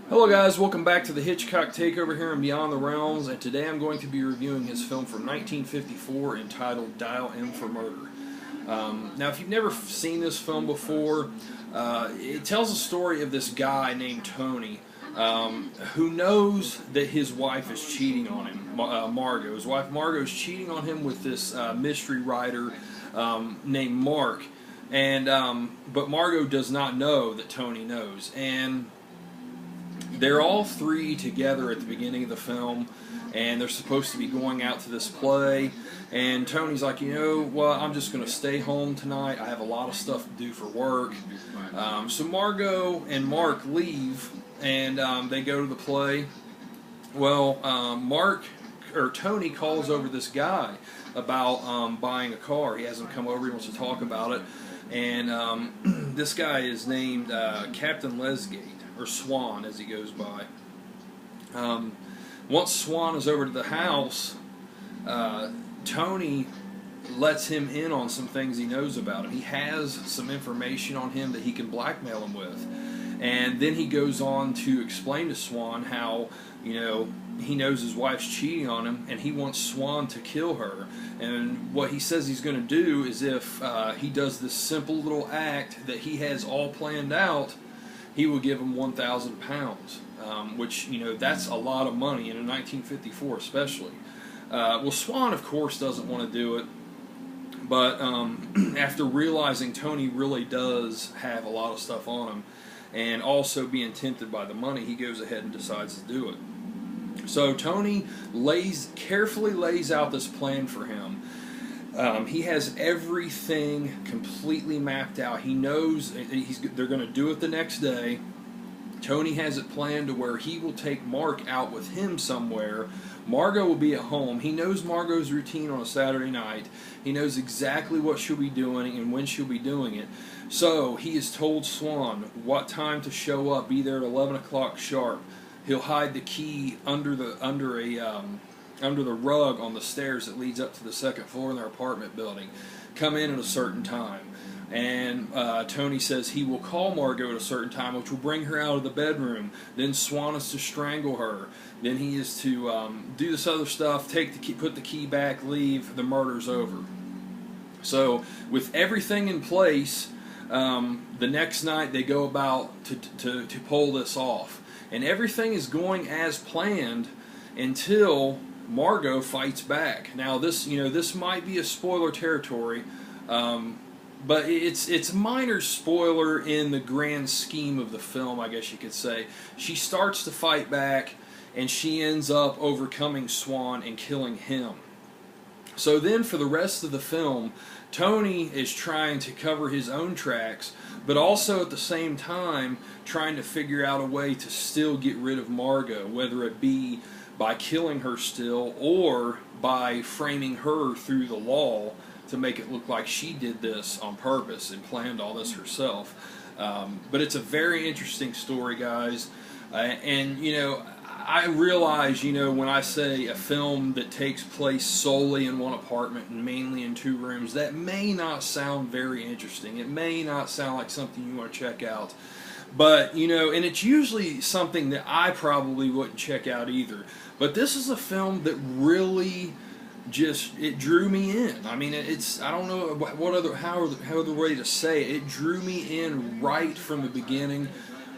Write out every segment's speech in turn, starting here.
Hello guys, welcome back to the Hitchcock Takeover here in Beyond the Realms, and today I'm going to be reviewing his film from 1954 entitled Dial M for Murder. Now if you've never seen this film before, it tells the story of this guy named Tony who knows that his wife is cheating on him, Margot. His wife Margot is cheating on him with this mystery writer named Mark, and but Margot does not know that Tony knows, and they're all three together at the beginning of the film, and they're supposed to be going out to this play, and Tony's like, you know what, I'm just going to stay home tonight. I have a lot of stuff to do for work. So Margot and Mark leave, and they go to the play. Well, Tony calls over this guy about buying a car. He has him come over, he wants to talk about it, and this guy is named Captain Lesgate, or Swan as he goes by. Once Swan is over to the house, Tony lets him in on some things he knows about him. He has some information on him that he can blackmail him with. And then he goes on to explain to Swan how, you know, he knows his wife's cheating on him and he wants Swan to kill her. And what he says he's going to do is, if he does this simple little act that he has all planned out, he will give him 1,000 pounds, which, you know, that's a lot of money in 1954 especially. Well, Swan, of course, doesn't want to do it, but after realizing Tony really does have a lot of stuff on him, and also being tempted by the money, he goes ahead and decides to do it. So Tony carefully lays out this plan for him. He has everything completely mapped out. He knows they're going to do it the next day. Tony has it planned to where he will take Mark out with him somewhere. Margot will be at home. He knows Margot's routine on a Saturday night. He knows exactly what she'll be doing and when she'll be doing it. So he has told Swan what time to show up. Be there at 11 o'clock sharp. He'll hide the key under the rug on the stairs that leads up to the second floor in their apartment building. Come in at a certain time. And Tony says he will call Margot at a certain time, which will bring her out of the bedroom. Then Swan is to strangle her. Then he is to do this other stuff, take the key, put the key back, leave. The murder's over. So with everything in place, the next night they go about to pull this off. And everything is going as planned until Margot fights back. Now this might be a spoiler territory, but it's minor spoiler in the grand scheme of the film, I guess you could say. She starts to fight back, and she ends up overcoming Swan and killing him. So then for the rest of the film, Tony is trying to cover his own tracks, but also at the same time trying to figure out a way to still get rid of Margot, whether it be by killing her still or by framing her through the law to make it look like she did this on purpose and planned all this herself. But it's a very interesting story, guys. And, you know, I realize, you know, when I say a film that takes place solely in one apartment and mainly in two rooms, that may not sound very interesting. It may not sound like something you want to check out. But, you know, and it's usually something that I probably wouldn't check out either. But this is a film that really it drew me in. I mean, I don't know how other way to say it. It drew me in right from the beginning.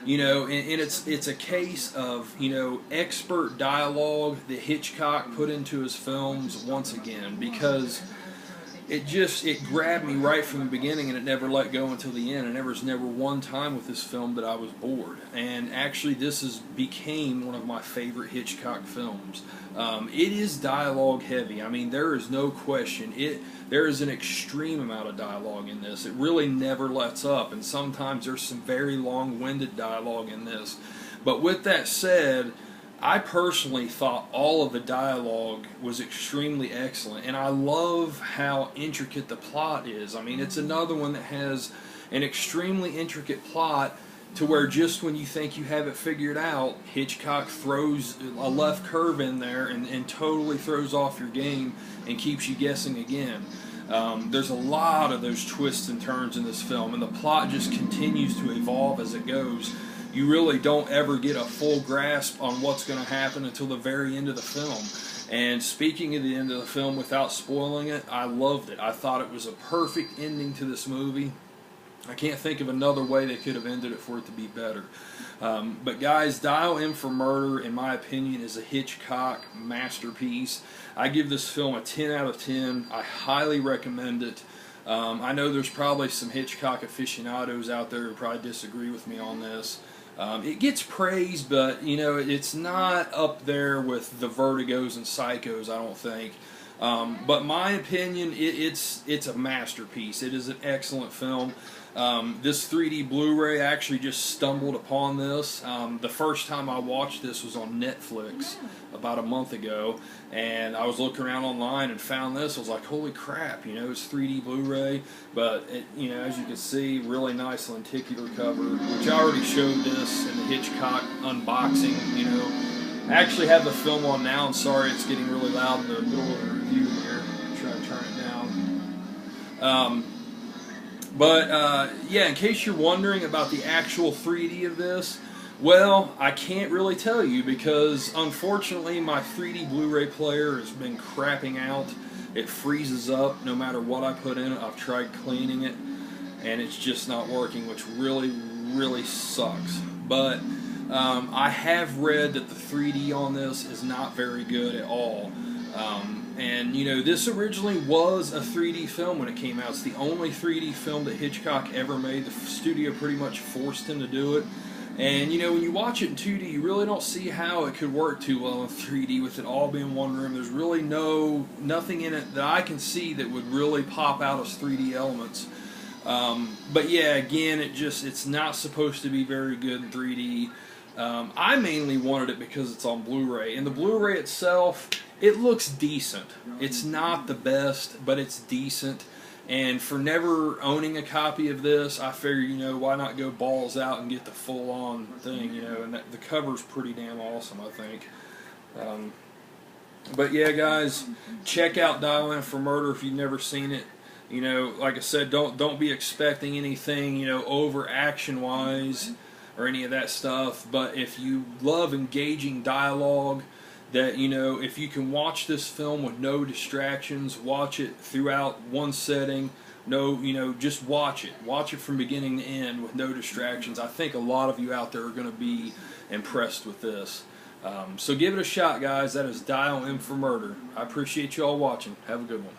You know, and it's a case of, you know, expert dialogue that Hitchcock put into his films once again, because it grabbed me right from the beginning, and it never let go until the end. And there was never one time with this film that I was bored. And actually, became one of my favorite Hitchcock films. It is dialogue heavy. I mean, there is no question. There is an extreme amount of dialogue in this. It really never lets up, and sometimes there's some very long-winded dialogue in this. But with that said, I personally thought all of the dialogue was extremely excellent, and I love how intricate the plot is. I mean, it's another one that has an extremely intricate plot, to where just when you think you have it figured out, Hitchcock throws a left curve in there and totally throws off your game and keeps you guessing again. There's a lot of those twists and turns in this film, and the plot just continues to evolve as it goes. you really don't ever get a full grasp on what's going to happen until the very end of the film. And speaking of the end of the film, without spoiling it, I loved it. I thought it was a perfect ending to this movie. I can't think of another way they could have ended it for it to be better. But guys, Dial M for Murder, in my opinion, is a Hitchcock masterpiece. I give this film a 10 out of 10. I highly recommend it. I know there's probably some Hitchcock aficionados out there who probably disagree with me on this. It gets praise, but you know, it's not up there with the Vertigos and Psychos, I don't think. But my opinion, it's a masterpiece. It is an excellent film. This 3D Blu-ray, I actually just stumbled upon this. The first time I watched this was on Netflix about a month ago, and I was looking around online and found this. I was like, holy crap, you know, it's 3D Blu-ray, but it, you know, as you can see, really nice lenticular cover, which I already showed this in the Hitchcock unboxing, you know. I actually have the film on now. I'm sorry it's getting really loud in the middle of the review here. Try to turn it down. Yeah, in case you're wondering about the actual 3D of this, well, I can't really tell you because unfortunately my 3D Blu-ray player has been crapping out. It freezes up no matter what I put in it. I've tried cleaning it and it's just not working, which really, really sucks. But I have read that the 3D on this is not very good at all. And you know, this originally was a 3D film when it came out. It's the only 3D film that Hitchcock ever made. The studio pretty much forced him to do it. And you know, when you watch it in 2D, you really don't see how it could work too well in 3D with it all being one room. There's really nothing in it that I can see that would really pop out as 3D elements. But yeah, again, it's not supposed to be very good in 3D. I mainly wanted it because it's on Blu-ray, and the Blu-ray itself, it looks decent. It's not the best, but it's decent. And for never owning a copy of this, I figured, you know, why not go balls out and get the full-on thing, you know, and the cover's pretty damn awesome, I think. But yeah, guys, check out Dial M for Murder if you've never seen it. You know, like I said, don't be expecting anything, you know, over action-wise or any of that stuff, but if you love engaging dialogue, that, you know, if you can watch this film with no distractions, watch it throughout one setting, you know, just watch it from beginning to end with no distractions, I think a lot of you out there are going to be impressed with this. So give it a shot, guys. That is Dial M for Murder. I appreciate you all watching. Have a good one.